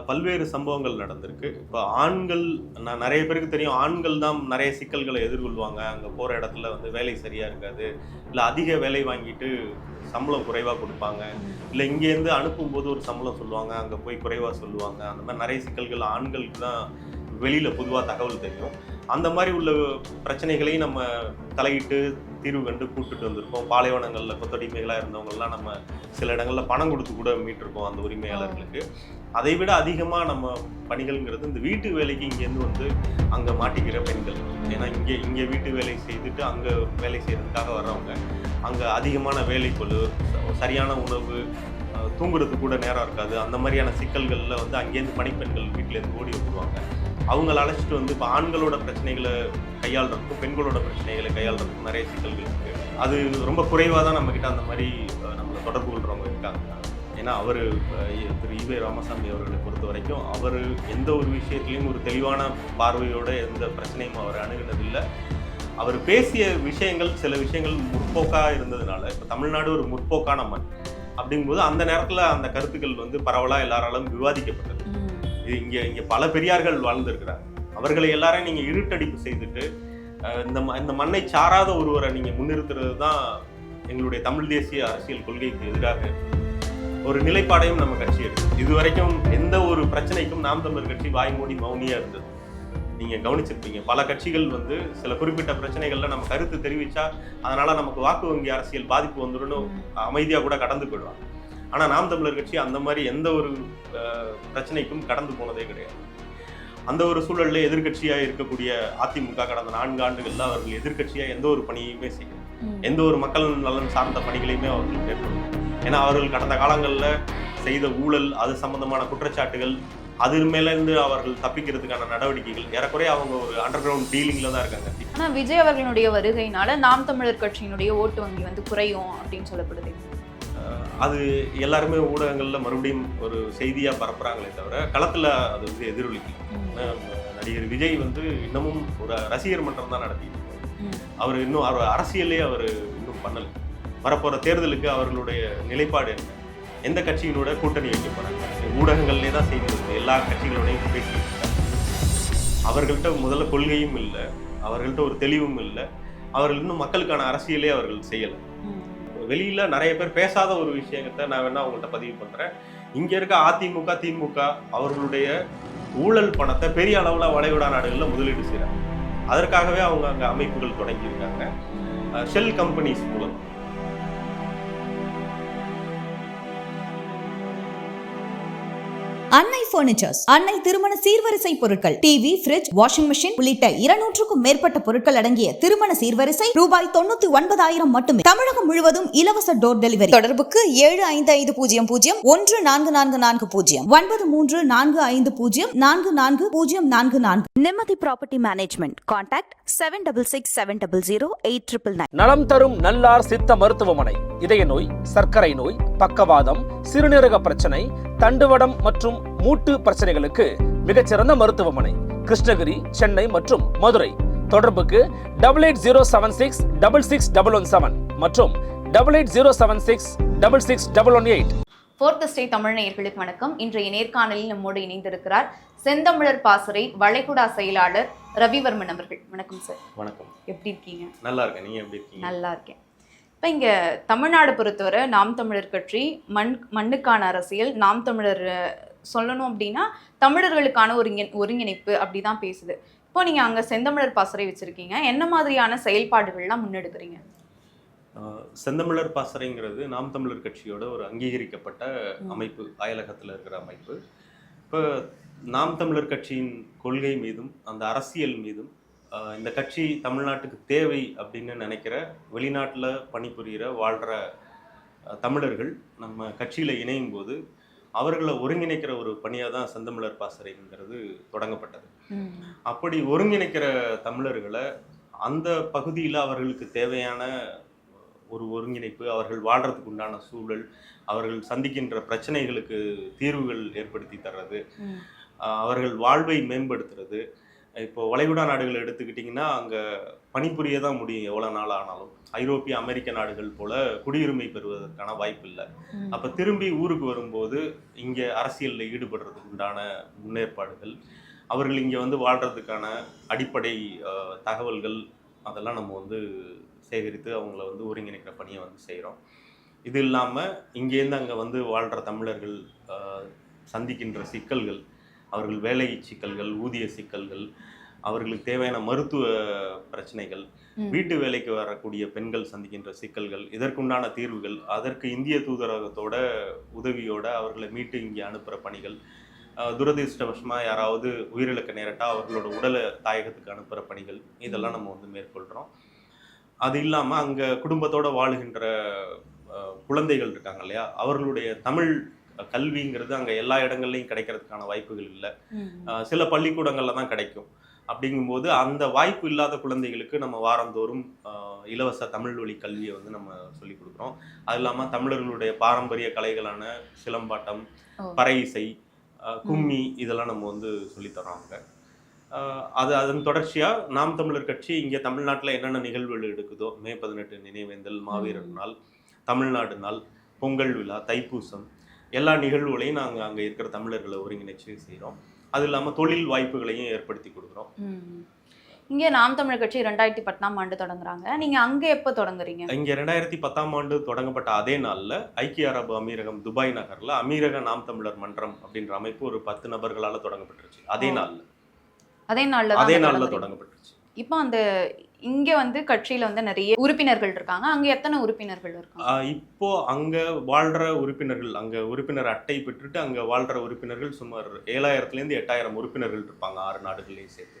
பல்வேறு சம்பவங்கள் நடந்திருக்கு. இப்போ ஆண்கள் நிறைய பேருக்கு தெரியும், ஆண்கள் தான் நிறைய சிக்கல்களை எதிர்கொள்வாங்க. அங்கே போகிற இடத்துல வந்து வேலை சரியாக இருக்காது, இல்லை அதிக வேலை வாங்கிட்டு சம்பளம் குறைவாக கொடுப்பாங்க, இல்லை இங்கேருந்து அனுப்பும்போது ஒரு சம்பளம் சொல்லுவாங்க, அங்கே போய் குறைவாக சொல்லுவாங்க. அந்த மாதிரி நிறைய சிக்கல்கள் ஆண்களுக்கு தான் வெளியில் பொதுவாக தகவல் தெரியும். அந்த மாதிரி உள்ள பிரச்சனைகளையும் நம்ம தலையிட்டு தீர்வு கண்டு கூப்பிட்டுட்டு வந்திருக்கோம். பாலைவனங்களில் கொத்தடிமைகளாக இருந்தவங்கெல்லாம் நம்ம சில இடங்களில் பணம் கொடுத்து கூட மீட்டிருக்கோம் அந்த உரிமையாளர்களுக்கு. அதை விட அதிகமாக நம்ம பணிகள்ங்கிறது இந்த வீட்டு வேலைக்கு இங்கேருந்து வந்து அங்கே மாட்டிக்கிற பெண்கள். ஏன்னா இங்கே வீட்டு வேலை செய்துட்டு அங்கே வேலை செய்கிறதுக்காக வர்றவங்க, அங்கே அதிகமான வேலைப்பளு, சரியான உணவு, தூங்குறதுக்கு கூட நேரம் இருக்காது. அந்த மாதிரியான சிக்கல்களில் வந்து அங்கேருந்து பணிப்பெண்கள் வீட்டிலேருந்து ஓடி வந்துடுவாங்க. அவங்கள அழைச்சிட்டு வந்து இப்போ ஆண்களோட பிரச்சனைகளை கையாளுறதுக்கும் பெண்களோட பிரச்சனைகளை கையாளுறதுக்கும் நிறைய சிக்கல்கள் இருக்குது. அது ரொம்ப குறைவாக தான் நம்மக்கிட்ட அந்த மாதிரி நம்மளை தொடர்பு கொள்கிறவங்க இருக்காங்க. ஏன்னா அவர் திரு ஈவே ராமசாமி அவர்களை பொறுத்த வரைக்கும் அவர் எந்த ஒரு விஷயத்துலையும் ஒரு தெளிவான பார்வையோட எந்த பிரச்சனையும் அவர் அணுகினதில்லை. அவர் பேசிய விஷயங்கள் சில விஷயங்கள் முற்போக்காக இருந்ததுனால, இப்போ தமிழ்நாடு ஒரு முற்போக்கான மண் அப்படிங்கும்போது அந்த நேரத்தில் அந்த கருத்துக்கள் வந்து பரவலாக எல்லாராலும் விவாதிக்கப்பட்டது. இது இங்கே பல பெரியார்கள் வாழ்ந்துருக்கிறாங்க. அவர்களை எல்லாரையும் நீங்கள் இருட்டடிப்பு செய்துட்டு இந்த மண்ணை சாராத ஒருவரை நீங்கள் முன்னிறுத்துறது தான் எங்களுடைய தமிழ் தேசிய அரசியல் கொள்கைக்கு எதிராக ஒரு நிலைப்பாடையும் நம்ம கட்சி எடுக்கும். இதுவரைக்கும் எந்த ஒரு பிரச்சனைக்கும் நாம் தமிழர் கட்சி வாய்மூடி மௌனியா இருந்தது. நீங்க கவனிச்சிருப்பீங்க, பல கட்சிகள் வந்து சில குறிப்பிட்ட பிரச்சனைகள்ல நம்ம கருத்து தெரிவிச்சா அதனால நமக்கு வாக்கு வங்கி அரசியல் பாதிப்பு வந்துடும் அமைதியா கூட கடந்து போயிடுவாங்க. ஆனா நாம் தமிழர் கட்சி அந்த மாதிரி எந்த ஒரு பிரச்சனைக்கும் கடந்து போனதே கிடையாது. அந்த ஒரு சூழல்ல எதிர்கட்சியா இருக்கக்கூடிய அதிமுக கடந்த 4 ஆண்டுகள்ல அவர்கள் எதிர்கட்சியா எந்த ஒரு பணியுமே செய்யல, எந்த ஒரு மக்கள் நலன் சார்ந்த பணிகளையுமே அவர்கள் மேற்கொள்ள. ஏன்னா அவர்கள் கடந்த காலங்களில் செய்த ஊழல், அது சம்பந்தமான குற்றச்சாட்டுகள், அது மேலேருந்து அவர்கள் தப்பிக்கிறதுக்கான நடவடிக்கைகள் ஏறக்குறைய அவங்க ஒரு அண்டர் கிரவுண்ட் டீலிங்ல தான் இருக்காங்க. ஆனால் விஜய் அவர்களுடைய வருகையினால நாம் தமிழர் கட்சியினுடைய ஓட்டு வங்கி வந்து குறையும் அப்படின்னு சொல்லப்படுது. அது எல்லாருமே ஊடகங்களில் மறுபடியும் ஒரு செய்தியாக பரப்புறாங்களே தவிர களத்தில் அது வந்து எதிரொலிக்கல. நடிகர் விஜய் வந்து இன்னமும் ஒரு ரசிகர் மன்றம் தான் நடத்திட்டு இருக்காரு. அவர் இன்னும் அரசியலே அவர் இன்னும் பண்ணலை. வரப்போகிற தேர்தலுக்கு அவர்களுடைய நிலைப்பாடு என்ன, எந்த கட்சியினோட கூட்டணி வைக்க போகிறாங்க, ஊடகங்கள்லே தான் செய்து எல்லா கட்சிகளோடையும் பேசிட்டு இருக்காங்க. அவர்கள்ட்ட முதல்ல கொள்கையும் இல்லை, அவர்கள்ட்ட ஒரு தெளிவும் இல்லை, அவர்கள் இன்னும் மக்களுக்கான அரசியலே அவர்கள் செய்யலை. வெளியில் நிறைய பேர் பேசாத ஒரு விஷயத்தை நான் வேணா அவங்கள்ட்ட பதிவு பண்ணுறேன். இங்கே இருக்க அதிமுக திமுக அவர்களுடைய ஊழல் பணத்தை பெரிய அளவில் வளைகுடா நாடுகளில் முதலீடு செய்கிறாங்க. அதற்காகவே அவங்க அங்கே அமைப்புகள் தொடங்கியிருக்காங்க. ஷெல் கம்பெனிஸ் மூலம் அன்னை பர்னிச்சர்ஸ், அன்னை திருமண சீர்வரிசை பொருட்கள், டிவி, ஃபிரிட்ஜ், வாஷிங் மெஷின் உள்ளிட்ட 200க்கும் மேற்பட்ட பொருட்கள் அடங்கிய திருமண சீர்வரிசை ரூபாய் 99,000 மட்டுமே. தமிழகம் முழுவதும் இலவச டோர் டெலிவரி. தொடர்புக்கு 7550014440 9345044044. நிம்மதி ப்ராப்பர்ட்டி மேனேஜ்மெண்ட். கான்டாக்ட் 7667008999. நலம் தரும் நல்லார் சித்த மருத்துவமனை. இதய நோய், சர்க்கரை நோய், பக்கவாதம், சிறுநீரக பிரச்சனை, தண்டுவடம் மற்றும் மூட்டு பிரச்சனைகளுக்கு மிகச்சிறந்த மருத்துவமனை. கிருஷ்ணகிரி, சென்னை மற்றும் மதுரை. தொடர்புக்கு 8807666117 மற்றும் 8807666118. ஃபோர்த் ஸ்டேட் தமிழ் நேயர்களுக்கு வணக்கம். இன்றைய நேர்காணலில் நம்மோடு இணைந்திருக்கிறார் செந்தமிழர் பாசறை வளைகுடா செயலாளர் ரவிவர்மன் அவர்கள். வணக்கம் சார். வணக்கம். எப்படி இருக்கீங்க? நல்லா இருக்கேன். நீங்க எப்படி இருக்கீங்க? நல்லா இருக்கேன். இப்போ இங்கே தமிழ்நாடு பொறுத்தவரை நாம் தமிழர் கட்சி மண்ணுக்கான அரசியல், நாம் தமிழர் சொல்லணும் அப்படின்னா தமிழர்களுக்கான ஒருங்கிணைப்பு அப்படி தான் பேசுது. இப்போ நீங்கள் அங்கே செந்தமிழர் பாசறை வச்சுருக்கீங்க, என்ன மாதிரியான செயல்பாடுகள்லாம் முன்னெடுக்கிறீங்க? செந்தமிழர் பாசறைங்கிறது நாம் தமிழர் கட்சியோட ஒரு அங்கீகரிக்கப்பட்ட அமைப்பு, அயலகத்தில் இருக்கிற அமைப்பு. இப்போ நாம் தமிழர் கட்சியின் கொள்கை மீதும் அந்த அரசியல் மீதும் இந்த கட்சி தமிழ்நாட்டுக்கு தேவை அப்படின்னு நினைக்கிற வெளிநாட்டில் பணிபுரிகிற வாழ்கிற தமிழர்கள் நம்ம கட்சியில் இணையும் போது அவர்களை ஒருங்கிணைக்கிற ஒரு பணியாக தான் செந்தமிழர் பாசறைங்கிறது தொடங்கப்பட்டது. அப்படி ஒருங்கிணைக்கிற தமிழர்களை அந்த பகுதியில் அவர்களுக்கு தேவையான ஒரு ஒருங்கிணைப்பு, அவர்கள் வாழ்கிறதுக்கு உண்டான சூழல், அவர்கள் சந்திக்கின்ற பிரச்சனைகளுக்கு தீர்வுகள் ஏற்படுத்தி தர்றது, அவர்கள் வாழ்வை மேம்படுத்துறது, இப்போ வளைகுடா நாடுகள் எடுத்துக்கிட்டிங்கன்னா அங்கே பணிபுரிய தான் முடியும் எவ்வளோ நாள் ஆனாலும். ஐரோப்பிய அமெரிக்க நாடுகள் போல குடியுரிமை பெறுவதற்கான வாய்ப்பு இல்லை. அப்போ திரும்பி ஊருக்கு வரும்போது இங்கே அரசியலில் ஈடுபடுறதுக்கு உண்டான முன்னேற்பாடுகள், அவர்கள் இங்கே வந்து வாழ்கிறதுக்கான அடிப்படை தகவல்கள் அதெல்லாம் நம்ம வந்து சேகரித்து அவங்கள வந்து ஒருங்கிணைக்கிற பணியை வந்து செய்கிறோம். இது இல்லாமல் இங்கேருந்து அங்கே வந்து வாழ்கிற தமிழர்கள் சந்திக்கின்ற சிக்கல்கள், அவர்கள் வேலை சிக்கல்கள், ஊதிய சிக்கல்கள், அவர்களுக்கு தேவையான மருத்துவ பிரச்சனைகள், வீட்டு வேலைக்கு வரக்கூடிய பெண்கள் சந்திக்கின்ற சிக்கல்கள், இதற்குண்டான தீர்வுகள், அதற்கு இந்திய தூதரகத்தோட உதவியோட அவர்களை மீட்டு இங்கே அனுப்புகிற பணிகள், துரதிருஷ்டவசமாக யாராவது உயிரிழக்க நேரட்டால் அவர்களோட உடலை தாயகத்துக்கு அனுப்புகிற பணிகள், இதெல்லாம் நம்ம வந்து மேற்கொள்கிறோம். அது இல்லாமல் அங்கே குடும்பத்தோடு வாழுகின்ற குழந்தைகள் இருக்காங்க இல்லையா, அவர்களுடைய தமிழ் கல்விங்கிறது அங்கே எல்லா இடங்கள்லையும் கிடைக்கிறதுக்கான வாய்ப்புகள் இல்லை. சில பள்ளிக்கூடங்களில் தான் கிடைக்கும். அப்படிங்கும்போது அந்த வாய்ப்பு இல்லாத குழந்தைகளுக்கு நம்ம வாரந்தோறும் இலவச தமிழ் வழி கல்வியை வந்து நம்ம சொல்லிக் கொடுக்குறோம். அது இல்லாமல் தமிழர்களுடைய பாரம்பரிய கலைகளான சிலம்பாட்டம், பறை இசை, கும்மி இதெல்லாம் நம்ம வந்து சொல்லித்தரோம். அதன் தொடர்ச்சியாக நாம் தமிழர் கட்சி இங்கே தமிழ்நாட்டில் என்னென்ன நிகழ்வுகள் எடுக்குதோ, மே 18 நினைவேந்தல், மாவீரர் நாள், தமிழ்நாடு நாள், பொங்கல் விழா, தைப்பூசம், எல்லா நிகழ்வுகளையும் நாங்கள் அங்கே இருக்கிற தமிழர்களை ஒருங்கிணைச்சு செய்கிறோம். அது இல்லாமல் தொழில் வாய்ப்புகளையும் ஏற்படுத்தி கொடுக்குறோம். இங்கே நாம் தமிழர் கட்சி 2010ஆம் ஆண்டு தொடங்குறாங்க. நீங்கள் அங்கே எப்போ தொடங்குறீங்க? இங்கே 2010ஆம் ஆண்டு தொடங்கப்பட்ட அதே நாளில் ஐக்கிய அரபு அமீரகம் துபாய் நகரில் அமீரக நாம் தமிழர் மன்றம் அப்படின்ற அமைப்பு ஒரு 10 நபர்களால் தொடங்கப்பட்டுருச்சு. அதே நாளில் தொடங்கப்பட்டுருச்சு. இப்போ அந்த இங்கே வந்து கட்சியில் வந்து நிறைய உறுப்பினர்கள் இருக்காங்க. அங்கே எத்தனை உறுப்பினர்கள் இருக்காங்க? இப்போ அங்கே வாழ்கிற உறுப்பினர்கள், அங்கே உறுப்பினர் அட்டை பெற்றுட்டு அங்கே வாழ்கிற உறுப்பினர்கள் சுமார் 7000லேருந்து 8000 உறுப்பினர்கள் இருப்பாங்க, 6 நாடுகளையும் சேர்த்து.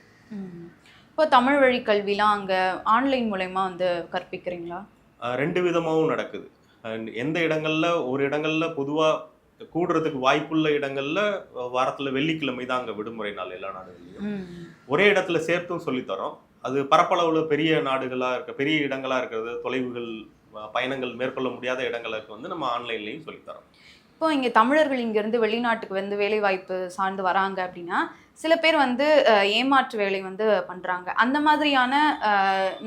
இப்போ தமிழ் வழி கல்விலாம் அங்கே ஆன்லைன் மூலமா வந்து கற்பிக்கிறீங்களா? 2 விதமாகவும் நடக்குது. எந்த இடங்களில், ஒரு இடங்களில் பொதுவாக கூடுறதுக்கு வாய்ப்புள்ள இடங்களில் வாரத்தில் வெள்ளிக்கிழமை தான் அங்கே விடுமுறை நாள் எல்லா நாடுகள்லையும். ஒரே இடத்துல சேர்த்தும் சொல்லித்தரோம். அது பரப்பளவில் பெரிய நாடுகளாக இருக்க, பெரிய இடங்களாக இருக்கிறது, தொலைவுகள் பயணங்கள் மேற்கொள்ள முடியாத இடங்களுக்கு வந்து நம்ம ஆன்லைன்லேயும் சொல்லித்தரோம். இப்போ இங்கே தமிழர்கள் இங்கேருந்து வெளிநாட்டுக்கு வந்து வேலை வாய்ப்பு சார்ந்து வராங்க அப்படின்னா சில பேர் வந்து ஏமாற்று வேலை வந்து பண்ணுறாங்க. அந்த மாதிரியான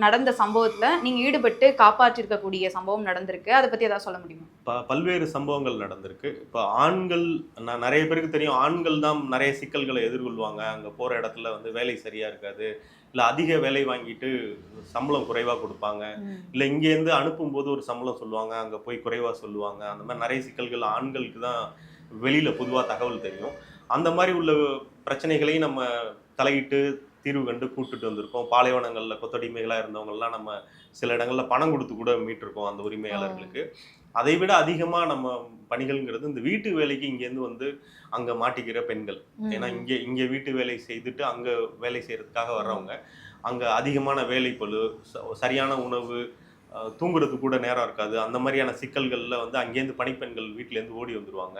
நடந்த சம்பவத்தில் நீங்கள் ஈடுபட்டு காப்பாற்றிருக்கக்கூடிய சம்பவம் நடந்திருக்கு. அதை பற்றி ஏதாவது சொல்ல முடியுமா? பல்வேறு சம்பவங்கள் நடந்திருக்கு. இப்போ ஆண்கள், நிறைய பேருக்கு தெரியும், ஆண்கள் தான் நிறைய சிக்கல்களை எதிர்கொள்வாங்க. அங்கே போகிற இடத்துல வந்து வேலை சரியாக இருக்காது, இல்லை அதிக வேலை வாங்கிட்டு சம்பளம் குறைவாக கொடுப்பாங்க, இல்லை இங்கேருந்து அனுப்பும்போது ஒரு சம்பளம் சொல்லுவாங்க, அங்கே போய் குறைவாக சொல்லுவாங்க. அந்த மாதிரி நிறைய சிக்கல்கள் ஆண்களுக்கு தான் வெளியில் பொதுவாக தகவல் தெரியும். அந்த மாதிரி உள்ள பிரச்சனைகளையும் நம்ம தலையிட்டு தீர்வு கண்டு கூட்டுட்டு வந்திருக்கோம். பாலைவனங்களில் கொத்தடிமைகளாக இருந்தவங்கெல்லாம் நம்ம சில இடங்களில் பணம் கொடுத்து கூட மீட்டிருக்கோம் அந்த உரிமையாளர்களுக்கு. அதை விட அதிகமாக நம்ம பணிகள்ங்கிறது இந்த வீட்டு வேலைக்கு இங்கேருந்து வந்து அங்கே மாட்டிக்கிற பெண்கள். ஏன்னா இங்கே வீட்டு வேலை செய்துட்டு அங்கே வேலை செய்கிறதுக்காக வர்றவங்க, அங்கே அதிகமான வேலைப்பளு, சரியான உணவு, தூங்குறதுக்கு கூட நேரம் இருக்காது. அந்த மாதிரியான சிக்கல்களில் வந்து அங்கேருந்து பணிப்பெண்கள் வீட்டிலேருந்து ஓடி வந்துடுவாங்க.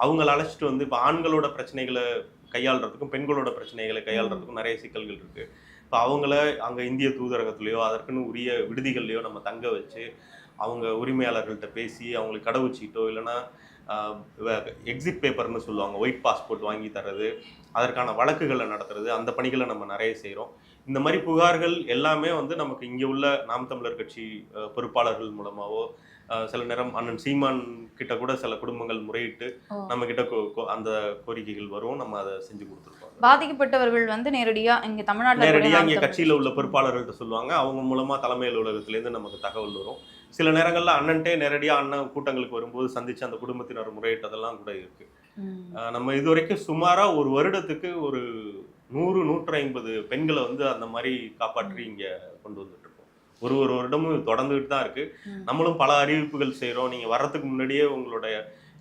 அவங்கள அழைச்சிட்டு வந்து இப்போ ஆண்களோட பிரச்சனைகளை கையாளுறதுக்கும் பெண்களோட பிரச்சனைகளை கையாளுறதுக்கும் நிறைய சிக்கல்கள் இருக்குது. இப்போ அவங்கள அங்கே இந்திய தூதரகத்துலேயோ அதற்குன்னு உரிய விடுதிகள்லையோ நம்ம தங்க வச்சு அவங்க உரிமையாளர்கள்ட்ட பேசி அவங்களுக்கு கடவுச்சீட்டோ இல்லைன்னா எக்ஸிட் பேப்பர்னு சொல்லுவாங்க, ஒயிட் பாஸ்போர்ட் வாங்கி தர்றது, அதற்கான வழக்குகளை நடத்துறது, அந்த பணிகளை நம்ம நிறைய செய்கிறோம். இந்த மாதிரி புகார்கள் எல்லாமே வந்து நமக்கு இங்கே உள்ள நாம் தமிழர் கட்சி பொறுப்பாளர்கள் மூலமாகவோ, சில நேரம் அண்ணன் சீமான் கிட்ட கூட சில குடும்பங்கள் முறையிட்டு நம்ம கிட்ட அந்த கோரிக்கைகள் வரும், நம்ம அதை செஞ்சு கொடுத்துருக்கோம். பாதிக்கப்பட்டவர்கள் வந்து நேரடியாக இங்கே தமிழ்நாட்டில் நேரடியாக இங்கே கட்சியில் உள்ள பொறுப்பாளர்கள்ட்ட சொல்லுவாங்க. அவங்க மூலமாக தலைமை அலுவலகத்திலேருந்து நமக்கு தகவல் வரும். சில நேரங்களில் அண்ணன்ட்டே நேரடியாக அண்ணன் கூட்டங்களுக்கு வரும்போது சந்திச்சு அந்த குடும்பத்தினர் முறையிட்டதெல்லாம் கூட இருக்கு. நம்ம இதுவரைக்கும் சுமாராக ஒரு வருடத்துக்கு ஒரு 100-150 பெண்களை வந்து அந்த மாதிரி காப்பாற்றி இங்கே கொண்டு வந்துட்டு இருக்கோம். ஒரு வருடமும் தொடர்ந்துகிட்டு தான் இருக்கு. நம்மளும் பல அறிவிப்புகள் செய்கிறோம். நீங்கள் வர்றதுக்கு முன்னாடியே உங்களுடைய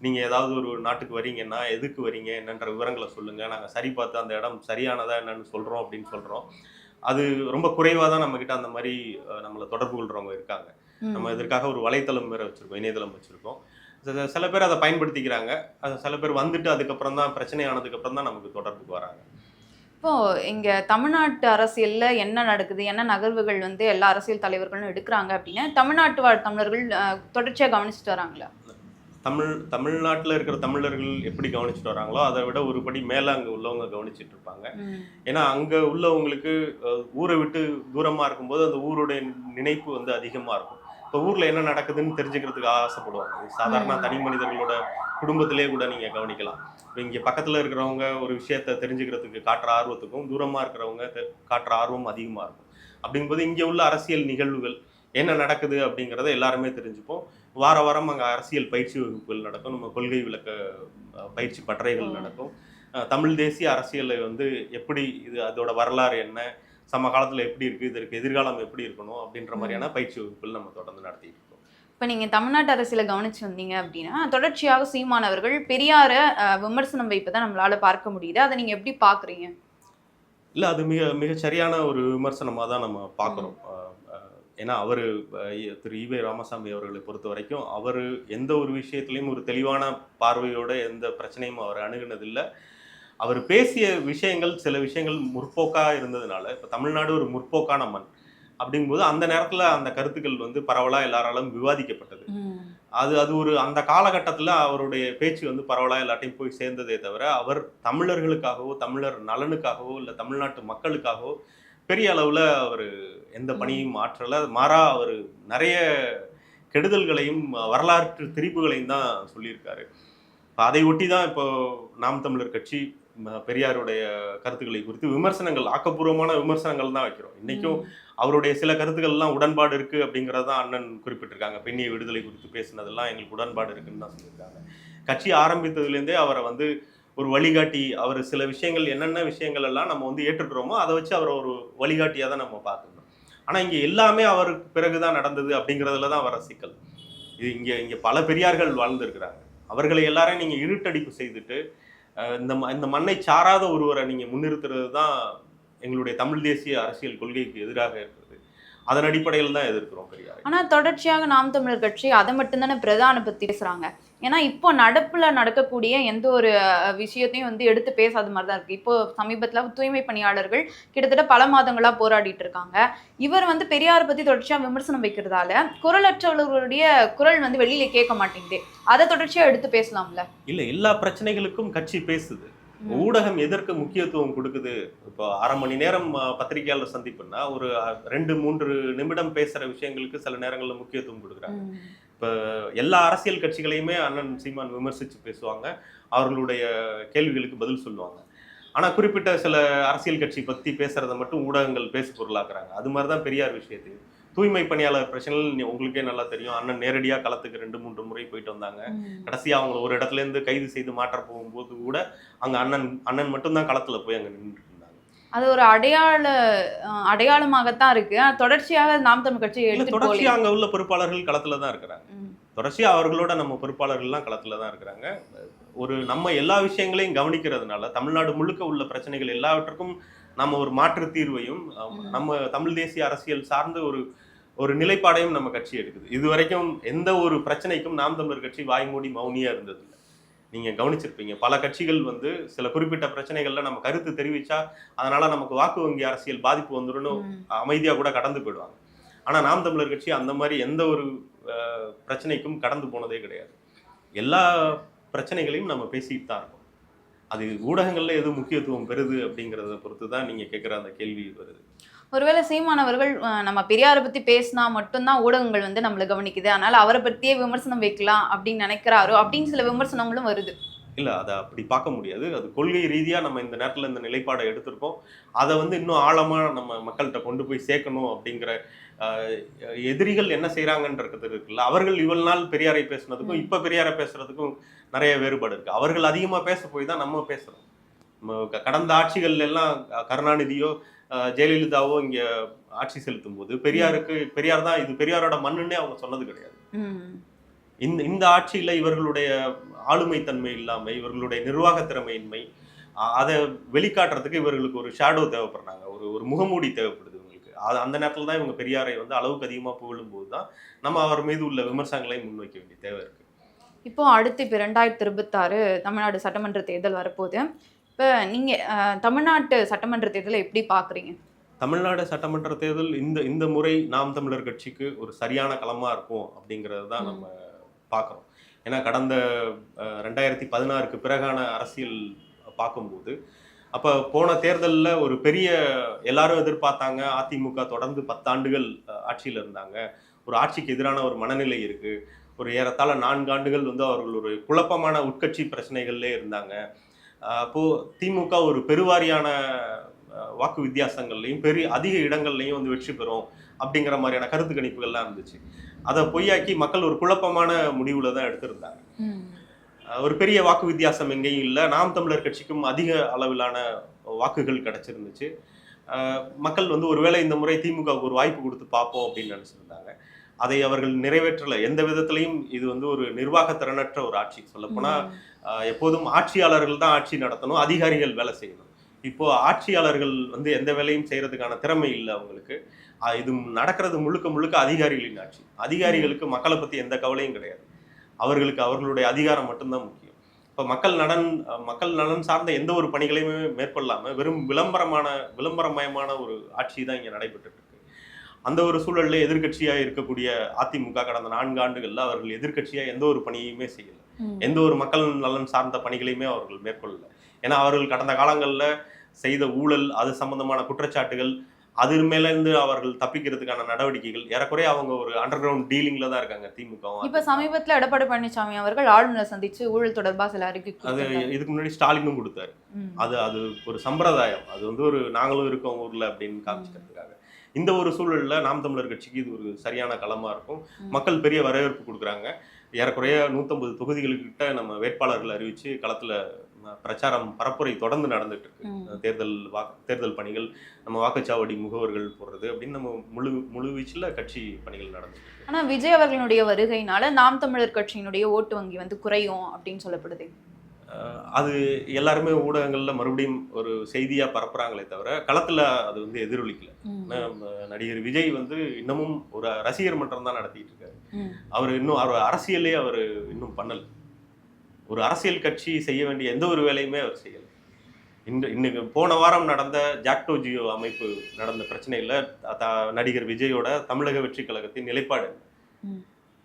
நீங்கள் ஏதாவது ஒரு நாட்டுக்கு வரீங்கன்னா எதுக்கு வரீங்க என்னன்ற விவரங்களை சொல்லுங்கள், நாங்கள் சரி பார்த்து அந்த இடம் சரியானதா என்னன்னு சொல்கிறோம் அப்படின்னு சொல்கிறோம். அது ரொம்ப குறைவாக தான் நம்மக்கிட்ட அந்த மாதிரி நம்மளை தொடர்பு கொள்கிறவங்க இருக்காங்க. நம்ம இதற்காக ஒரு வலைத்தளம் வேறு வச்சுருக்கோம், இணையதளம் வச்சுருக்கோம். சில பேர் அதை பயன்படுத்திக்கிறாங்க. அது சில பேர் வந்துட்டு அதுக்கப்புறம் தான் பிரச்சனை ஆனதுக்கப்புறம் தான் நமக்கு தொடர்புக்கு வராங்க. இப்போ இங்க தமிழ்நாட்டு அரசியல்ல என்ன நடக்குது, என்ன நகர்வுகள் வந்து எல்லா அரசியல் தலைவர்களும் எடுக்கிறாங்க அப்படின்னு தமிழ்நாட்டு வாழ் தமிழர்கள் தொடர்ச்சியாக கவனிச்சுட்டு வராங்களா? தமிழ்நாட்டில் இருக்கிற தமிழர்கள் எப்படி கவனிச்சுட்டு வராங்களோ அதை விட ஒரு படி மேலே அங்கே உள்ளவங்க கவனிச்சுட்டு இருப்பாங்க. ஏன்னா அங்கே உள்ளவங்களுக்கு ஊரை விட்டு தூரமாக இருக்கும்போது அந்த ஊருடைய நினைப்பு வந்து அதிகமாக இருக்கும். இப்போ ஊரில் என்ன நடக்குதுன்னு தெரிஞ்சுக்கிறதுக்கு ஆசைப்படுவாங்க. சாதாரண தனி மனிதர்களோட குடும்பத்திலே கூட நீங்கள் கவனிக்கலாம். இப்போ இங்கே பக்கத்தில் இருக்கிறவங்க ஒரு விஷயத்த தெரிஞ்சுக்கிறதுக்கு காட்டுற ஆர்வத்துக்கும் தூரமாக இருக்கிறவங்க காட்டுற ஆர்வம் அதிகமாக இருக்கும். அப்படிங்கும்போது இங்கே உள்ள அரசியல் நிகழ்வுகள் என்ன நடக்குது அப்படிங்கிறத எல்லாருமே தெரிஞ்சுப்போம். வார வாரம் அங்கே அரசியல் பயிற்சி வகுப்புகள் நடக்கும், நம்ம கொள்கை விளக்க பயிற்சி பட்டறைகள் நடக்கும். தமிழ் தேசிய அரசியலை வந்து எப்படி இது அதோட வரலாறு என்ன, சமகாலத்தில் எப்படி இருக்குது, இதற்கு எதிர்காலம் எப்படி இருக்கணும் அப்படின்ற மாதிரியான பயிற்சி வகுப்புகள் நம்ம தொடர்ந்து நடத்திட்டு இருக்கோம். இப்போ நீங்கள் தமிழ்நாட்டு அரசியலை கவனிச்சு வந்தீங்க அப்படின்னா தொடர்ச்சியாக சீமானவர்கள் பெரியார விமர்சனம் வைப்பதை நம்மளால பார்க்க முடியுது. அதை நீங்கள் எப்படி பார்க்குறீங்க? இல்லை, அது மிக சரியான ஒரு விமர்சனமாக தான் நம்ம பார்க்குறோம். ஏன்னா அவர் திரு ஈவே ராமசாமி அவர்களை பொறுத்த வரைக்கும் அவர் எந்த ஒரு விஷயத்துலையும் ஒரு தெளிவான பார்வையோட எந்த பிரச்சனையும் அவர் அணுகுனதில்லை. அவர் பேசிய விஷயங்கள் சில விஷயங்கள் முற்போக்காக இருந்ததுனால, இப்போ தமிழ்நாடு ஒரு முற்போக்கான மண் அப்படிங்கும்போது அந்த நேரத்தில் அந்த கருத்துக்கள் வந்து பரவலாக எல்லாராலும் விவாதிக்கப்பட்டது. அது ஒரு அந்த காலகட்டத்தில் அவருடைய பேச்சு வந்து பரவலாக எல்லாத்தையும் போய் சேர்ந்ததே தவிர அவர் தமிழர்களுக்காகவோ தமிழர் நலனுக்காகவோ இல்லை தமிழ்நாட்டு மக்களுக்காகவோ பெரிய அளவில் அவர் எந்த பணியும் ஆற்றலை, மாறா அவர் நிறைய கெடுதல்களையும் வரலாற்று திரிப்புகளையும் தான் சொல்லியிருக்காரு. அதை ஒட்டி தான் இப்போ நாம் தமிழர் கட்சி பெரியாருடைய கருத்துக்களை குறித்து விமர்சனங்கள், ஆக்கப்பூர்வமான விமர்சனங்கள் தான் வைக்கிறோம். இன்னைக்கும் அவருடைய சில கருத்துக்கள்லாம் உடன்பாடு இருக்கு அப்படிங்கிறத அண்ணன் குறிப்பிட்டிருக்காங்க. பெண்ணிய விடுதலை குறித்து பேசினதெல்லாம் எங்களுக்கு உடன்பாடு இருக்குன்னு தான் சொல்லியிருக்காங்க. கட்சி ஆரம்பித்ததுலேருந்தே அவரை வந்து ஒரு வழிகாட்டி, அவர் சில விஷயங்கள் என்னென்ன விஷயங்கள் எல்லாம் நம்ம வந்து ஏற்றுக்கிறோமோ அதை வச்சு அவரை ஒரு வழிகாட்டியாக தான் நம்ம பார்க்கணும். ஆனால் இங்கே எல்லாமே அவருக்கு பிறகுதான் நடந்தது அப்படிங்கிறதுல தான் வர சிக்கல். இது இங்கே பல பெரியார்கள் வாழ்ந்துருக்கிறாங்க. அவர்களை எல்லாரையும் நீங்கள் இருட்டடிப்பு செய்துட்டு இந்த மண்ணை சாராத ஒருவரை நீங்கள் முன்னிறுத்துறது தான் எங்களுடைய தமிழ் தேசிய அரசியல் கொள்கைக்கு எதிராக இருக்கிறது. அதன் அடிப்படையில் தான் எதிர்க்கிறோம் பெரியார். ஆனால் தொடர்ச்சியாக நாம் தமிழர் கட்சி அதை மட்டும்தானே பிரதானப்படுத்தி பேசுகிறாங்க. ஏன்னா இப்போ நடப்பில் நடக்கக்கூடிய எந்த ஒரு விஷயத்தையும் வந்து எடுத்து பேசாத மாதிரி தான் இருக்குது. இப்போ சமீபத்தில் தூய்மை பணியாளர்கள் கிட்டத்தட்ட பல மாதங்களாக போராடிட்டு இருக்காங்க. இவர் வந்து பெரியாரை பற்றி தொடர்ச்சியாக விமர்சனம் வைக்கிறதால குரலற்றவர்களுடைய குரல் வந்து வெளியில கேட்க மாட்டேங்குது. அதை தொடர்ச்சியாக எடுத்து பேசலாம்ல? இல்லை, எல்லா பிரச்சனைகளுக்கும் கட்சி பேசுது. ஊடகம் எதற்கு முக்கியத்துவம் கொடுக்குது? இப்போ 1/2 மணி நேரம் பத்திரிகையாளர் சந்திப்புன்னா ஒரு 2-3 நிமிடம் பேசுற விஷயங்களுக்கு சில நேரங்களில் முக்கியத்துவம் கொடுக்குறாங்க. இப்போ எல்லா அரசியல் கட்சிகளையுமே அண்ணன் சீமான் விமர்சித்து பேசுவாங்க, அவர்களுடைய கேள்விகளுக்கு பதில் சொல்லுவாங்க. ஆனால் குறிப்பிட்ட சில அரசியல் கட்சி பற்றி பேசுறதை மட்டும் ஊடகங்கள் பேசு பொருளாக்குறாங்க. அது மாதிரி தான் பெரியார் விஷயத்தையும் தூய்மை பணியாளர் பிரச்சனைகள் உங்களுக்கே நல்லா தெரியும். அண்ணன் நேரடியாக களத்துக்கு 2-3 முறை போயிட்டு வந்தாங்க. கடைசியாக அவங்க ஒரு இடத்துல இருந்து கைது செய்து மாற்ற போகும்போது கூட அங்கே அண்ணன் மட்டும்தான் களத்துல போய் அங்கே நின்றுட்டு இருந்தாங்க. அது ஒரு அடையாளமாகத்தான் இருக்கு. தொடர்ச்சியாக நாம் தமிழ் கட்சி தொடர்ச்சியாக அங்கே உள்ள பொறுப்பாளர்கள் களத்துல தான் இருக்கிறாங்க. தொடர்ச்சியாக அவர்களோட நம்ம பொறுப்பாளர்கள்லாம் களத்துல தான் இருக்கிறாங்க. ஒரு நம்ம எல்லா விஷயங்களையும் கவனிக்கிறதுனால தமிழ்நாடு முழுக்க உள்ள பிரச்சனைகள் எல்லாவற்றுக்கும் நம்ம ஒரு மாற்று தீர்வையும் நம்ம தமிழ் தேசிய அரசியல் சார்ந்த ஒரு நிலைப்பாடையும் நம்ம கட்சி எடுக்குது. இதுவரைக்கும் எந்த ஒரு பிரச்சனைக்கும் நாம் தமிழர் கட்சி வாய்மூடி மௌனியா இருந்ததில்லை. நீங்க கவனிச்சிருப்பீங்க, பல கட்சிகள் வந்து சில குறிப்பிட்ட பிரச்சனைகள்ல நம்ம கருத்து தெரிவிச்சா அதனால நமக்கு வாக்கு வங்கி அரசியல் பாதிப்பு வந்துடும் அமைதியா கூட கடந்து போயிடுவாங்க. ஆனா நாம் தமிழர் கட்சி அந்த மாதிரி எந்த ஒரு பிரச்சனைக்கும் கடந்து போனதே கிடையாது. எல்லா பிரச்சனைகளையும் நம்ம பேசிட்டு தான் இருக்கோம். அது ஊடகங்கள்ல எது முக்கியத்துவம் பெறுது அப்படிங்கிறத பொறுத்து தான் நீங்க கேட்குற அந்த கேள்வி வருது. ஒருவேளை சீமானவர்கள் நம்ம பெரியாரை பத்தி பேசினா மட்டும்தான் ஊடகங்கள் வந்து நம்மளை கவனிக்குது, அதனால அவரை பத்தியே விமர்சனம் வைக்கலாம் அப்படின்னு நினைக்கிறாரோ அப்படின்னு சில விமர்சனங்களும் வருது. இல்லை, அதை அப்படி பார்க்க முடியாது. அது கொள்கை ரீதியாக நம்ம இந்த நேரத்தில் இந்த நிலைப்பாடை எடுத்திருக்கோம். அதை வந்து இன்னும் ஆழமாக நம்ம மக்கள்கிட்ட கொண்டு போய் சேர்க்கணும் அப்படிங்கிற எதிரிகள் என்ன செய்கிறாங்கன்றது இருக்குல்ல. அவர்கள் இவ்வளவு நாள் பெரியாரை பேசுனதுக்கும் இப்போ பெரியாரை பேசுறதுக்கும் நிறைய வேறுபாடு இருக்குது. அவர்கள் அதிகமாக பேச போய் தான் நம்ம பேசுகிறோம். கடந்த ஆட்சிகள் எல்லாம் கருணாநிதியோ ஜெயலலிதாவோ இங்கே ஆட்சி செலுத்தும் போது பெரியார் தான் இது பெரியாரோட மண்ணுன்னே அவங்க சொன்னது கிடையாது. இந்த ஆட்சியில இவர்களுடைய ஆளுமை தன்மை இல்லாம, இவர்களுடைய நிர்வாக திறமையின்மை, அதை வெளிக்காட்டுறதுக்கு இவர்களுக்கு ஒரு ஷேடோ தேவைப்படுறாங்க, ஒரு முகமூடி தேவைப்படுது இவங்களுக்கு. அந்த நேரத்தில் தான் இவங்க பெரியாரை வந்து அளவுக்கு அதிகமாக புகழும் போது தான் நம்ம அவர் மீது உள்ள விமர்சனங்களை முன்வைக்க வேண்டிய தேவை இருக்கு. இப்போ அடுத்து இப்போ 2026 தமிழ்நாடு சட்டமன்ற தேர்தல் வரப்போகுது. இப்போ நீங்க தமிழ்நாட்டு சட்டமன்ற தேர்தலை எப்படி பாக்குறீங்க? தமிழ்நாடு சட்டமன்ற தேர்தல் இந்த முறை நாம் தமிழர் கட்சிக்கு ஒரு சரியான களமா இருக்கும் அப்படிங்கிறது தான் நம்ம பார்க்குறோம். ஏன்னா கடந்த 2016க்கு பிறகான அரசியல் பார்க்கும்போது அப்போ போன தேர்தலில் ஒரு பெரிய எல்லாரும் எதிர்பார்த்தாங்க, அதிமுக தொடர்ந்து 10 ஆண்டுகள் ஆட்சியில் இருந்தாங்க, ஒரு ஆட்சிக்கு எதிரான ஒரு மனநிலை இருக்கு, ஒரு ஏறத்தாழ 4 ஆண்டுகள் வந்து அவர்கள் ஒரு குழப்பமான உட்கட்சி பிரச்சனைகள்லே இருந்தாங்க. அப்போ திமுக ஒரு பெருவாரியான வாக்கு வித்தியாசங்கள்லையும் அதிக இடங்கள்லையும் வந்து வெற்றி பெறும் அப்படிங்கிற மாதிரியான கருத்து கணிப்புகள்லாம் இருந்துச்சு. அதை பொய்யாக்கி மக்கள் ஒரு குழப்பமான முடிவுல தான் எடுத்திருந்தாங்க. ஒரு பெரிய வாக்கு வித்தியாசம் எங்கேயும் இல்லை, நாம் தமிழர் கட்சிக்கும் அதிக அளவிலான வாக்குகள் கிடைச்சிருந்துச்சு. மக்கள் வந்து ஒருவேளை இந்த முறை திமுகவுக்கு ஒரு வாய்ப்பு கொடுத்து பார்ப்போம் அப்படின்னு நினைச்சிருந்தாங்க. அதை அவர்கள் நிறைவேற்றலை எந்த விதத்திலையும். இது வந்து ஒரு நிர்வாக திறனற்ற ஒரு ஆட்சி. சொல்லப்போனா எப்போதும் ஆட்சியாளர்கள் தான் ஆட்சி நடத்தணும், அதிகாரிகள் வேலை செய்யணும். இப்போ ஆட்சியாளர்கள் வந்து எந்த வேலையும் செய்யறதுக்கான திறமை இல்லை அவங்களுக்கு. இது நடக்கிறது முழுக்க முழுக்க அதிகாரிகளின் ஆட்சி. அதிகாரிகளுக்கு மக்களை பத்தி எந்த கவலையும் கிடையாது. அவர்களுக்கு அவர்களுடைய அதிகாரம் மட்டும்தான் முக்கியம். இப்போ மக்கள் நலன் சார்ந்த எந்த ஒரு பணிகளையுமே மேற்கொள்ளாம வெறும் விளம்பரமயமான ஒரு ஆட்சி தான் இங்க நடைபெற்று இருக்கு. அந்த ஒரு சூழல்ல எதிர்கட்சியா இருக்கக்கூடிய அதிமுக கடந்த 4 ஆண்டுகள்ல அவர்கள் எதிர்கட்சியா எந்த ஒரு பணியுமே செய்யல, எந்த ஒரு மக்கள் நலன் சார்ந்த பணிகளையுமே அவர்கள் மேற்கொள்ளல. ஏன்னா அவர்கள் கடந்த காலங்கள்ல செய்த ஊழல், அது சம்பந்தமான குற்றச்சாட்டுகள், அது மேல இருந்து அவர்கள் தப்பிக்கிறதுக்கான நடவடிக்கைகள் ஏறக்குறைய அவங்க ஒரு அண்டர் கிரவுண்ட் டீலிங்ல தான் இருக்காங்க திமுக. இப்ப சமீபத்துல எடப்பாடி பழனிசாமி அவர்கள் ஆளுநரை சந்திச்சு ஊழல் தொடர்பா சில அறிக்கை அது இதுக்கு முன்னாடி ஸ்டாலினும் கொடுத்தாரு. அது ஒரு சம்பிரதாயம். அது வந்து ஒரு நாங்களும் இருக்கோம் ஊர்ல அப்படின்னு காமிச்சிக்கிறதுக்காக. இந்த ஒரு சூழல்ல நாம் தமிழர் கட்சிக்கு இது ஒரு சரியான களமா இருக்கும். மக்கள் பெரிய வரவேற்பு கொடுக்குறாங்க. ஏறக்குறைய 150 தொகுதிகளுக்கிட்ட நம்ம வேட்பாளர்கள் அறிவிச்சு களத்துல பிரச்சாரம் பரப்புரை தொடர்ந்து நடந்துட்டு இருக்கு. தேர்தல் பணிகள், நம்ம வாக்குச்சாவடி முகவர்கள் போடுறது அப்படின்னு நம்ம முழு வீச்சுல கட்சி பணிகள் நடந்துட்டு இருக்கு. ஆனா விஜய் அவர்களுடைய வருகையினால நாம் தமிழர் கட்சியினுடைய ஓட்டு வங்கி வந்து குறையும் அப்படின்னு சொல்லப்படுது. அது எல்லாருமே ஊடகங்கள்ல மறுபடியும் ஒரு செய்தியா பரப்புறாங்களே தவிர களத்துல அது வந்து எதிரொலிக்கல. நடிகர் விஜய் வந்து இன்னமும் ஒரு ரசிகர் மன்றம் தான் நடத்திட்டு இருக்காரு. அவர் அரசியலே அவர் இன்னும் பண்ணல. ஒரு அரசியல் கட்சி செய்ய வேண்டிய எந்த ஒரு வேலையுமே அவர் செய்யல. இன்னைக்கு போன வாரம் நடந்த ஜாக்டோ ஜியோ அமைப்பு நடந்த பிரச்சனையில நடிகர் விஜயோட தமிழக வெற்றி கழகத்தின் நிலைப்பாடு,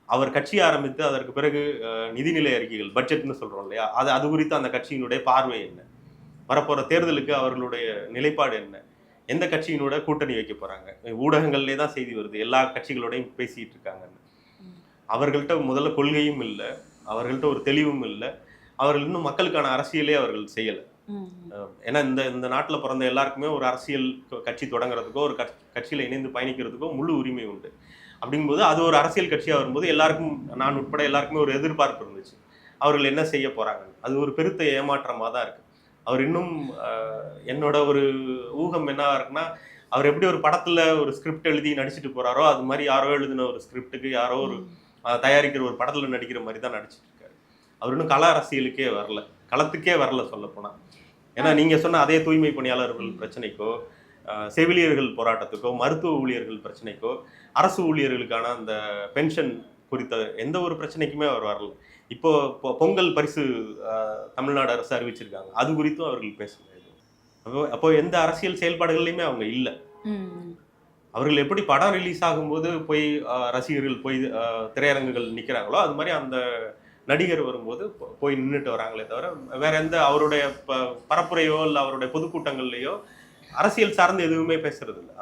அவர் கட்சி ஆரம்பித்து அதற்கு பிறகு நிதிநிலை அறிக்கைகள், பட்ஜெட்னு சொல்றோம் இல்லையா, அது குறித்து அந்த கட்சியினுடைய பார்வை என்ன, வரப்போற தேர்தலுக்கு அவர்களுடைய நிலைப்பாடு என்ன, எந்த கட்சியினோட கூட்டணி வைக்க போறாங்க, ஊடகங்கள்லே தான் செய்தி வருது, எல்லா கட்சிகளோடையும் பேசிட்டு இருக்காங்கன்னு. அவர்கள்ட்ட முதல்ல கொள்கையும் இல்லை, அவர்கள்ட்ட ஒரு தெளிவும் இல்லை, அவர்கள் இன்னும் மக்களுக்கான அரசியலே அவர்கள் செய்யலை. ஏன்னா இந்த நாட்டில் பிறந்த எல்லாருக்குமே ஒரு அரசியல் கட்சி தொடங்குறதுக்கோ ஒரு கட்சியில் இணைந்து பயணிக்கிறதுக்கோ முழு உரிமை உண்டு. அப்படிங்கும்போது அது ஒரு அரசியல் கட்சியாக வரும்போது எல்லாருக்கும், நான் உட்பட எல்லாருக்குமே ஒரு எதிர்பார்ப்பு இருந்துச்சு, அவர்கள் என்ன செய்ய போறாங்க. அது ஒரு பெருத்த ஏமாற்றமாக தான் இருக்கு. அவர் இன்னும் என்னோட ஒரு ஊகம் என்னவா இருக்குன்னா, அவர் எப்படி ஒரு படத்துல ஒரு ஸ்கிரிப்ட் எழுதி நடிச்சுட்டு போறாரோ அது மாதிரி யாரோ எழுதின ஒரு ஸ்கிரிப்டுக்கு யாரோ ஒரு தயாரிக்கிற ஒரு படத்துல நடிக்கிற மாதிரி தான் நடிச்சிட்டு இருக்காரு. அவர் இன்னும் கள அரசியலுக்கே வரல, களத்துக்கே வரல சொல்ல போனா. ஏன்னா நீங்க சொன்ன அதே தூய்மை பணியாளர்கள் பிரச்சனைக்கோ, செவிலியர்கள் போராட்டத்துக்கோ, மருத்துவ ஊழியர்கள் பிரச்சனைக்கோ, அரசு ஊழியர்களுக்கான அந்த பென்ஷன் குறித்த எந்த ஒரு பிரச்சனைக்குமே அவர் வரல. இப்போ பொங்கல் பரிசு தமிழ்நாடு அரசு அறிவிச்சிருக்காங்க, அது குறித்தும் அவர்கள் பேச முடியாது. அப்போ எந்த அரசியல் செயல்பாடுகள்லையுமே அவங்க இல்லை. அவர்கள் எப்படி படம் ரிலீஸ் ஆகும்போது போய் ரசிகர்கள் போய் திரையரங்குகள் நிற்கிறாங்களோ அது மாதிரி அந்த நடிகர் வரும்போது போய் நின்றுட்டு வராங்களே தவிர வேற எந்த அவருடைய பரப்புரையோ இல்லை அவருடைய பொதுக்கூட்டங்கள்லையோ அரசியல் சார்ந்து எதுவுமே பேசுறது இல்லை.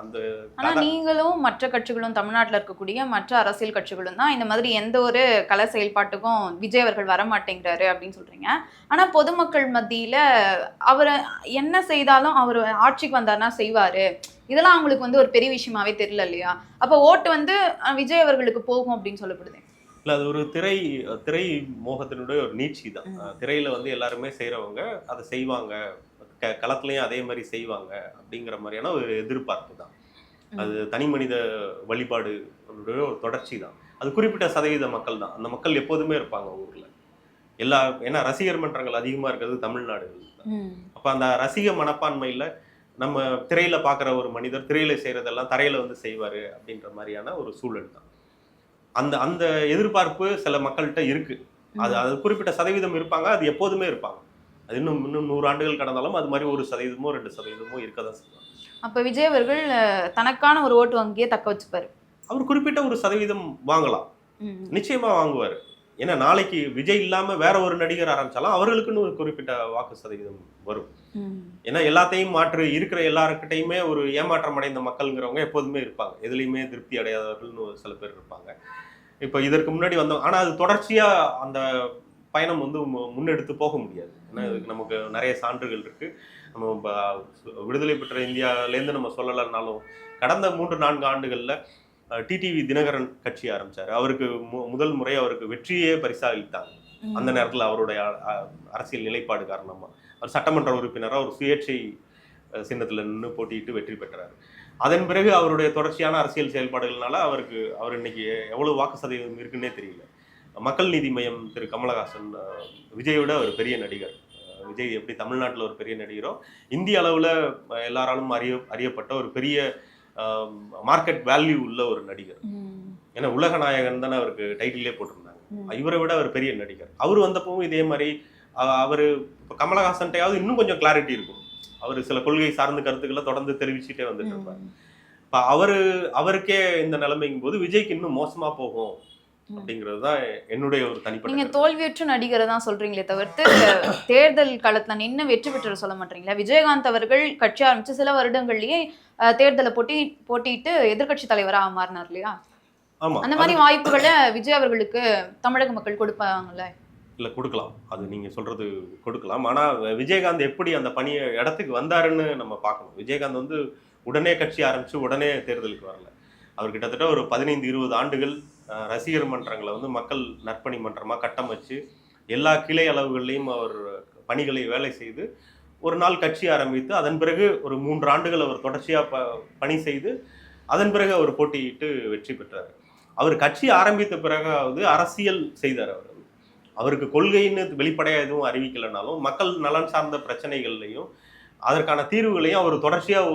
ஆனா நீங்களும் மற்ற கட்சிகளும் தமிழ்நாட்டில் இருக்கக்கூடிய மற்ற அரசியல் கட்சிகளும் தான் இந்த மாதிரி எந்த ஒரு கல செயல்பாட்டுக்கும் விஜய் அவர்கள் வரமாட்டேங்கிறாரு அப்படின்னு சொல்றீங்க. ஆனா பொதுமக்கள் மத்தியில அவர் என்ன செய்தாலும் அவர் ஆட்சிக்கு வந்தாருன்னா செய்வாரு, இதெல்லாம் அவங்களுக்கு வந்து ஒரு பெரிய விஷயமாவே தெரியல இல்லையா? அப்ப ஓட்டு வந்து விஜய் அவர்களுக்கு போகும் அப்படின்னு சொல்லப்படுது. இல்லை, அது ஒரு திரை மோகத்தினுடைய ஒரு நீட்சி தான். திரையில வந்து எல்லாருமே செய்யறவங்க அதை செய்வாங்க, களத்துலையும் அதே மாதிரி செய்வாங்க அப்படிங்கிற மாதிரியான ஒரு எதிர்பார்ப்பு தான். அது தனி மனித வழிபாடு ஒரு தொடர்ச்சி தான். அது குறிப்பிட்ட சதவீத மக்கள் தான். அந்த மக்கள் எப்போதுமே இருப்பாங்க ஊர்ல. ஏன்னா ரசிகர் மன்றங்கள் அதிகமா இருக்கிறது தமிழ்நாடுகள் தான். அப்ப அந்த ரசிக மனப்பான்மையில நம்ம திரையில பார்க்குற ஒரு மனிதர் திரையில செய்யறதெல்லாம் தரையில வந்து செய்வாரு அப்படின்ற மாதிரியான ஒரு சூழல் தான். அந்த எதிர்பார்ப்பு சில மக்கள்கிட்ட இருக்கு. அது குறிப்பிட்ட சதவீதம் இருப்பாங்க, அது எப்போதுமே இருப்பாங்க. அது இன்னும் 100 ஆண்டுகள் கடந்தாலும் அது மாதிரி 1%, 2% இருக்கதான் செய்வாங்க. அப்ப விஜய் அவர்கள் தனக்கான ஒரு ஓட்டு வங்கியை தக்க வச்சுப்பாரு. அவர் குறிப்பிட்ட ஒரு சதவீதம் வாங்கலாம், நிச்சயமா வாங்குவாரு. ஏன்னா நாளைக்கு விஜய் இல்லாம வேற ஒரு நடிகர் ஆரம்பிச்சாலும் அவர்களுக்குன்னு ஒரு குறிப்பிட்ட வாக்கு சதவீதம் வரும். ஏன்னா எல்லாத்தையும் மாற்று இருக்கிற எல்லாருக்கிட்டையுமே ஒரு ஏமாற்றம் அடைந்த மக்கள்ங்கிறவங்க எப்போதுமே இருப்பாங்க, எதுலையுமே திருப்தி அடையாதவர்கள்னு சில பேர் இருப்பாங்க. இப்போ இதற்கு முன்னாடி வந்தோம், ஆனா அது தொடர்ச்சியா அந்த பயணம் வந்து முன்னெடுத்து போக முடியாது. ஏன்னா இதுக்கு நமக்கு நிறைய சான்றுகள் இருக்கு. நம்ம விடுதலை பெற்ற இந்தியாவிலேருந்து நம்ம சொல்லலைன்னாலும் கடந்த 3-4 ஆண்டுகள்ல டிடிவி தினகரன் கட்சி ஆரம்பிச்சாரு. அவருக்கு முதல் முறை அவருக்கு வெற்றியே பரிசா அளித்தாங்க. அந்த நேரத்தில் அவருடைய அரசியல் நிலைப்பாடு காரணமா அவர் சட்டமன்ற உறுப்பினராக ஒரு சுயேட்சை சின்னத்தில் நின்று போட்டியிட்டு வெற்றி பெற்றார். அதன் பிறகு அவருடைய தொடர்ச்சியான அரசியல் செயல்பாடுகள்னால அவர் இன்னைக்கு எவ்வளவு வாக்கு சதவீதம் இருக்குன்னே தெரியல. மக்கள் நீதி மையம் திரு கமலஹாசன் விஜயோட ஒரு பெரிய நடிகர். விஜய் எப்படி தமிழ்நாட்டில் ஒரு பெரிய நடிகரோ இந்திய அளவில் எல்லாராலும் அறியப்பட்ட ஒரு பெரிய மார்க்கெட் வேல்யூ உள்ள ஒரு நடிகர். ஏன்னா உலக நாயகன் தானே அவருக்கு டைட்டிலே போட்டிருந்தாங்க. இவரை விட அவர் பெரிய நடிகர். அவர் வந்தப்பவும் இதே மாதிரி அவர் கமலஹாசன்ட்டையாவது இன்னும் கொஞ்சம் கிளாரிட்டி இருக்கும். அவர் சில கொள்கை சார்ந்த கருத்துக்களை தொடர்ந்து தெரிவிச்சுட்டே வந்துட்டு இருப்பார். இப்போ அவருக்கே இந்த நிலைமைங்கும் போது விஜய்க்கு இன்னும் மோசமா போகும் அப்படிங்கிறது தான் என்னுடைய ஒரு தனிப்பட்ட. நீங்க தோல்வியுற்ற நடிகரை தான் சொல்றீங்களே தவிர்த்து தேர்தல் காலத்துல நின்று வெற்றி பெற்று சொல்ல மாட்டீங்களா? விஜயகாந்த் அவர்கள் கட்சி ஆரம்பிச்சு சில வருடங்கள்லயே தேர்தலை போட்டிட்டு எதிர்கட்சி தலைவராக மாறினார் இல்லையா? ஆமா, அந்த மாதிரி வாய்ப்புகளை விஜய் அவர்களுக்கு தமிழக மக்கள் கொடுப்பாங்கல்ல? இல்ல, கொடுக்கலாம். அது நீங்க சொல்றது கொடுக்கலாம். ஆனா விஜயகாந்த் எப்படி அந்த பணியை இடத்துக்கு வந்தாருன்னு நம்ம பார்க்கணும். விஜயகாந்த் வந்து உடனே கட்சி ஆரம்பிச்சு உடனே தேர்தலுக்கு வரல. அவர் கிட்டத்தட்ட ஒரு 15-20 ஆண்டுகள் ரசிகர் மன்றங்களை வந்து மக்கள் நற்பணி மன்றமாக கட்டமைச்சு எல்லா கிளை அளவுகள்லையும் அவர் பணிகளை வேலை செய்து ஒரு நாள் கட்சி ஆரம்பித்து அதன் பிறகு ஒரு 3 ஆண்டுகள் அவர் தொடர்ச்சியாக பணி செய்து அதன் பிறகு அவர் போட்டியிட்டு வெற்றி பெற்றார். அவர் கட்சி ஆரம்பித்த பிறகாவது அரசியல் செய்தார். அவருக்கு கொள்கைன்னு வெளிப்படையாக எதுவும் அறிவிக்கலைனாலும் மக்கள் நலன் சார்ந்த பிரச்சனைகள்லையும் அதற்கான தீர்வுகளையும் அவர் தொடர்ச்சியாக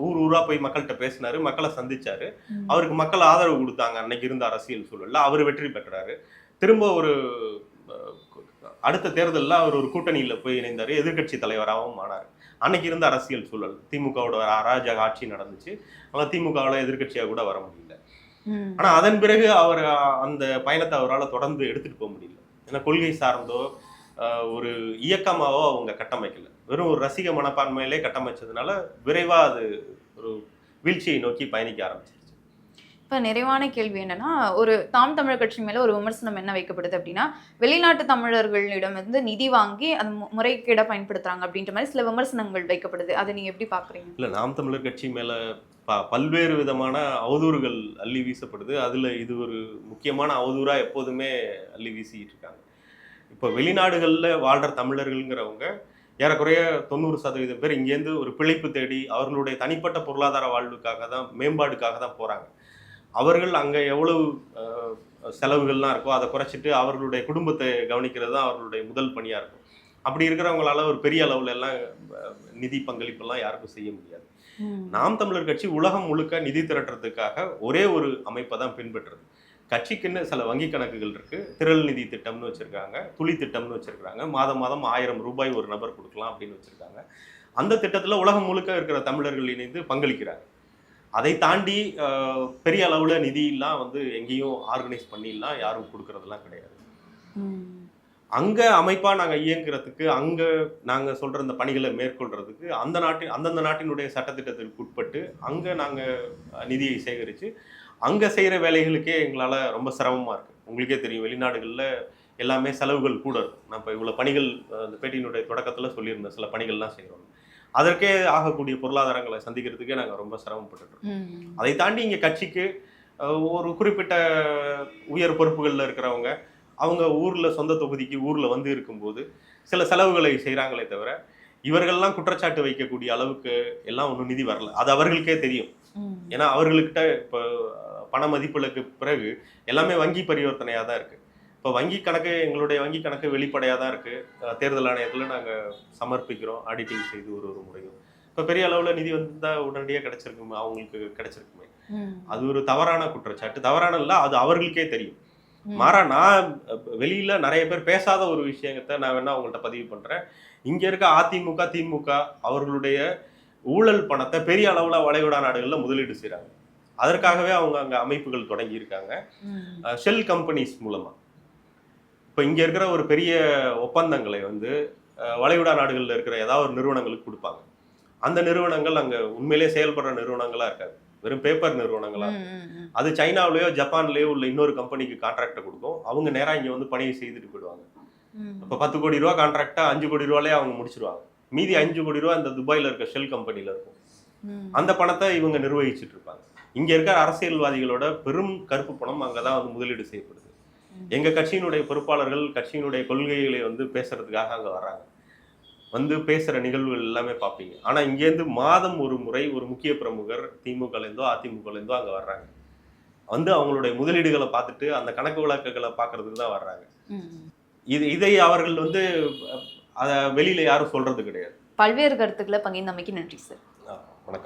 ஊரா போய் மக்கள்கிட்ட பேசினாரு, மக்களை சந்திச்சாரு. அவருக்கு மக்கள் ஆதரவு கொடுத்தாங்க. அன்னைக்கு இருந்த அரசியல் சூழல்ல அவர் வெற்றி பெற்றாரு. திரும்ப ஒரு அடுத்த தேர்தலில் அவர் ஒரு கூட்டணியில் போய் இணைந்தார், எதிர்கட்சி தலைவராகவும் ஆனார். அன்னைக்கு இருந்த அரசியல் சூழல் திமுகவோட அராஜக ஆட்சி நடந்துச்சு. ஆனால் திமுகவில் எதிர்கட்சியாக கூட வர முடியல. ஆனால் அதன் பிறகு அவர் அந்த பயணத்தை அவரால் தொடர்ந்து எடுத்துட்டு போக முடியல. ஏன்னா கொள்கை சார்ந்தோ ஒரு இயக்கமாவோ அவங்க கட்டமைக்கல. வெறும் ஒரு ரசிக மனப்பான்மையிலே கட்டமைச்சதுனால விரைவாக அது ஒரு வீழ்ச்சியை நோக்கி பயணிக்க ஆரம்பிச்சிருச்சு. இப்போ நிறைவான கேள்வி என்னன்னா, ஒரு தாம் தமிழர் கட்சி மேலே ஒரு விமர்சனம் என்ன வைக்கப்படுது அப்படின்னா, வெளிநாட்டு தமிழர்களிடமிருந்து நிதி வாங்கி அது முறைகேட பயன்படுத்துறாங்க அப்படின்ற மாதிரி சில விமர்சனங்கள் வைக்கப்படுது. அதை நீங்கள் எப்படி பார்க்குறீங்க? இல்லை, நாம் தமிழர் கட்சி மேலே பல்வேறு விதமான அவதூறுகள் அள்ளி வீசப்படுது. அதில் இது ஒரு முக்கியமான அவதூறாக எப்போதுமே அள்ளி வீசிக்கிட்டு இருக்காங்க. இப்போ வெளிநாடுகளில் வாழ்கிற தமிழர்கள்ங்கிறவங்க ஏறக்குறைய 90% பேர் இங்கேருந்து ஒரு பிழைப்பு தேடி அவர்களுடைய தனிப்பட்ட பொருளாதார வாழ்வுக்காக தான், மேம்பாடுக்காக தான் போகிறாங்க. அவர்கள் அங்கே எவ்வளவு செலவுகள்லாம் இருக்கோ அதை குறைச்சிட்டு அவர்களுடைய குடும்பத்தை கவனிக்கிறது தான் அவர்களுடைய முதல் பணியாக இருக்கும். அப்படி இருக்கிறவங்களால ஒரு பெரிய அளவுல எல்லாம் நிதி பங்களிப்பெல்லாம் யாருக்கும் செய்ய முடியாது. நாம் தமிழர் கட்சி உலகம் முழுக்க நிதி திரட்டுறதுக்காக ஒரே ஒரு அமைப்பை தான் பின்பற்றுறது. கட்சிக்குன்னு சில வங்கி கணக்குகள் இருக்கு. திரள் நிதி திட்டம்னு வச்சிருக்காங்க, துளி திட்டம்னு வச்சிருக்காங்க. மாதம் 1000 ரூபாய் ஒரு நபர் கொடுக்கலாம் அப்படின்னு வச்சிருக்காங்க. அந்த திட்டத்தில் உலகம் முழுக்க இருக்கிற தமிழர்கள் இணைந்து பங்களிக்கிறாங்க. அதை தாண்டி பெரிய அளவில் நிதியெல்லாம் வந்து எங்கேயும் ஆர்கனைஸ் பண்ணிடலாம் யாரும் கொடுக்கறதெல்லாம் கிடையாது. அங்கே அமைப்பாக நாங்கள் இயங்குறதுக்கு, அங்கே நாங்கள் சொல்கிற இந்த பணிகளை மேற்கொள்றதுக்கு அந்தந்த நாட்டினுடைய சட்டத்திட்டத்திற்கு உட்பட்டு அங்கே நாங்கள் நிதியை சேகரித்து அங்கே செய்கிற வேலைகளுக்கே எங்களால் ரொம்ப சிரமமாக இருக்குது. உங்களுக்கே தெரியும், வெளிநாடுகளில் எல்லாமே செலவுகள் கூட இருக்கும். நான் இப்போ இவ்வளோ பணிகள் அந்த பேட்டியினுடைய தொடக்கத்தில் சொல்லியிருந்தேன், சில பணிகள்லாம் செய்கிறோம். அதற்கே ஆகக்கூடிய பொருளாதாரங்களை சந்திக்கிறதுக்கே நாங்கள் ரொம்ப சிரமப்பட்டுருக்கோம். அதை தாண்டி இங்கே கட்சிக்கு ஒரு குறிப்பிட்ட உயர் பொறுப்புகளில் இருக்கிறவங்க அவங்க ஊரில் சொந்த தொகுதிக்கு ஊரில் வந்து இருக்கும்போது சில செலவுகளை செய்கிறாங்களே தவிர இவர்கள்லாம் குற்றச்சாட்டு வைக்கக்கூடிய அளவுக்கு எல்லாம் ஒன்றும் நிதி வரல. அது அவர்களுக்கே தெரியும். ஏன்னா அவர்கள்கிட்ட இப்போ பண மதிப்புகளுக்கு பிறகு எல்லாமே வங்கி பரிவர்த்தனையாக தான் இருக்குது. இப்போ வங்கி கணக்கு, எங்களுடைய வங்கி கணக்கு வெளிப்படையாக தான் இருக்குது. தேர்தல் ஆணையத்தில் நாங்கள் சமர்ப்பிக்கிறோம், ஆடிட்டிங் செய்து ஒரு முறையும். இப்போ பெரிய அளவில் நிதி வந்தால் உடனடியாக கிடைச்சிருக்குமே, அவங்களுக்கு கிடைச்சிருக்குமே. அது ஒரு தவறான குற்றச்சாட்டு. தவறான இல்லை, அது அவர்களுக்கே தெரியும். மாறா நான் வெளியில் நிறைய பேர் பேசாத ஒரு விஷயத்தை நான் வேணா அவங்கள்ட்ட பதிவு பண்ணுறேன். இங்கே இருக்க அதிமுக, திமுக அவர்களுடைய ஊழல் பணத்தை பெரிய அளவில் வளைகுடா நாடுகளில் முதலீடு செய்கிறாங்க. அதற்காகவே அவங்க அங்கே அமைப்புகள் தொடங்கி இருக்காங்க. ஷெல் கம்பெனிஸ் மூலமாக இப்போ இங்கே இருக்கிற ஒரு பெரிய ஒப்பந்தங்களை வந்து வளைகுடா நாடுகளில் இருக்கிற ஏதாவது ஒரு நிறுவனங்களுக்கு கொடுப்பாங்க. அந்த நிறுவனங்கள் அங்கே உண்மையிலேயே செயல்படுற நிறுவனங்களாக இருக்காது, வெறும் பேப்பர் நிறுவனங்களாக இருக்கும். அது சைனாவிலேயோ ஜப்பான்லேயோ உள்ள இன்னொரு கம்பெனிக்கு கான்ட்ராக்டை கொடுக்கும். அவங்க நேராக இங்கே வந்து பணியை செய்துட்டு போயிடுவாங்க. இப்போ 10 கோடி ரூபா கான்ட்ராக்டா 5 கோடி ரூபாலே அவங்க முடிச்சிருவாங்க. மீதி 5 கோடி ரூபா இந்த துபாயில் இருக்க ஷெல் கம்பெனியில் இருக்கும். அந்த பணத்தை இவங்க நிர்வகிச்சுட்டு இருப்பாங்க. இங்கே இருக்கிற அரசியல்வாதிகளோட பெரும் கருப்பு பணம் அங்கே தான் வந்து முதலீடு செய்யப்படுது. எங்கள் கட்சியினுடைய பொறுப்பாளர்கள் கட்சியினுடைய கொள்கைகளை வந்து பேசுறதுக்காக அங்கே வர்றாங்க. வந்து பேசுகிற நிகழ்வுகள் எல்லாமே பார்ப்பீங்க. ஆனால் இங்கேருந்து மாதம் ஒரு முறை ஒரு முக்கிய பிரமுகர் திமுகலேருந்தோ அதிமுகலேருந்தோ அங்கே வர்றாங்க. வந்து அவங்களுடைய முதலீடுகளை பார்த்துட்டு அந்த கணக்கு வழக்குகளை பார்க்கறதுக்கு தான் வர்றாங்க. இதை அவர்கள் வந்து அதை வெளியில யாரும் சொல்றது கிடையாது. பல்வேறு கருத்துக்களை பகிர்ந்தமைக்கு நன்றி சார்.